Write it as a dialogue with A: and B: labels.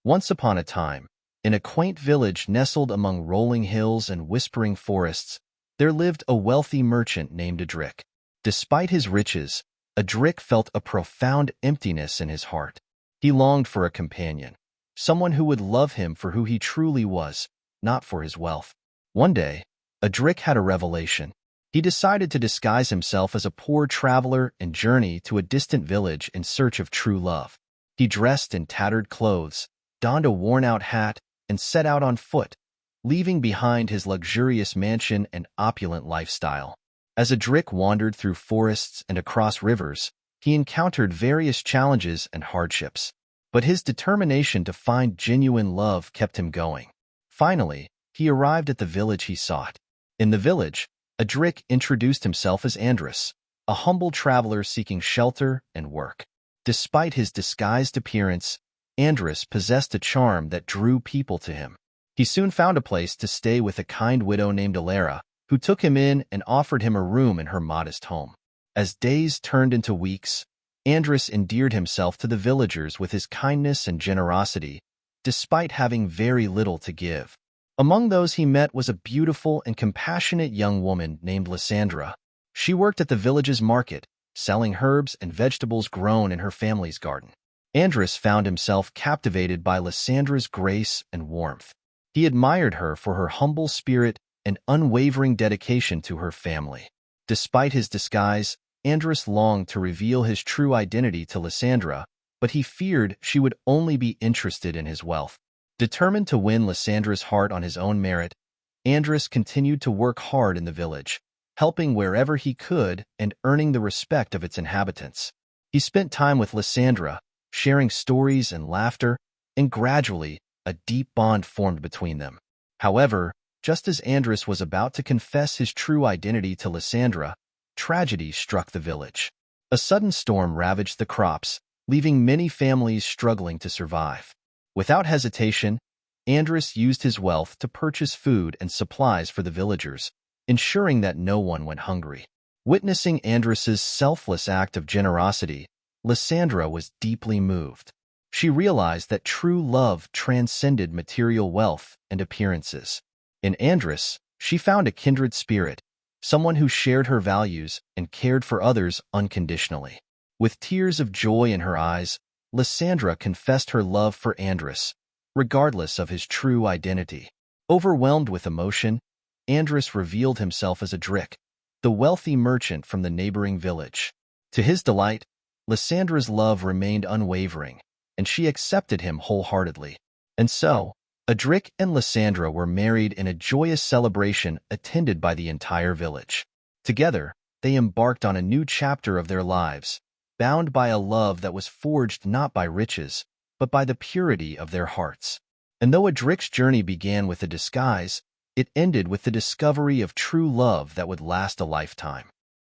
A: Once upon a time, in a quaint village nestled among rolling hills and whispering forests, there lived a wealthy merchant named Adric. Despite his riches, Adric felt a profound emptiness in his heart. He longed for a companion, someone who would love him for who he truly was, not for his wealth. One day, Adric had a revelation. He decided to disguise himself as a poor traveler and journey to a distant village in search of true love. He dressed in tattered clothes, donned a worn-out hat, and set out on foot, leaving behind his luxurious mansion and opulent lifestyle. As Adric wandered through forests and across rivers, he encountered various challenges and hardships. But his determination to find genuine love kept him going. Finally, he arrived at the village he sought. In the village, Adric introduced himself as Andrus, a humble traveler seeking shelter and work. Despite his disguised appearance, Andrus possessed a charm that drew people to him. He soon found a place to stay with a kind widow named Alara, who took him in and offered him a room in her modest home. As days turned into weeks, Andrus endeared himself to the villagers with his kindness and generosity, despite having very little to give. Among those he met was a beautiful and compassionate young woman named Lysandra. She worked at the village's market, selling herbs and vegetables grown in her family's garden. Andrus found himself captivated by Lysandra's grace and warmth. He admired her for her humble spirit and unwavering dedication to her family. Despite his disguise, Andrus longed to reveal his true identity to Lysandra, but he feared she would only be interested in his wealth. Determined to win Lysandra's heart on his own merit, Andrus continued to work hard in the village, helping wherever he could and earning the respect of its inhabitants. He spent time with Lysandra, sharing stories and laughter, and gradually, a deep bond formed between them. However, just as Andrus was about to confess his true identity to Lysandra, tragedy struck the village. A sudden storm ravaged the crops, leaving many families struggling to survive. Without hesitation, Andrus used his wealth to purchase food and supplies for the villagers, ensuring that no one went hungry. Witnessing Andrus's selfless act of generosity, Lysandra was deeply moved. She realized that true love transcended material wealth and appearances. In Andrus, she found a kindred spirit, someone who shared her values and cared for others unconditionally. With tears of joy in her eyes, Lysandra confessed her love for Andrus, regardless of his true identity. Overwhelmed with emotion, Andrus revealed himself as Adric, the wealthy merchant from the neighboring village. To his delight, Lysandra's love remained unwavering, and she accepted him wholeheartedly. And so, Adric and Lysandra were married in a joyous celebration attended by the entire village. Together, they embarked on a new chapter of their lives, bound by a love that was forged not by riches, but by the purity of their hearts. And though Adric's journey began with a disguise, it ended with the discovery of true love that would last a lifetime.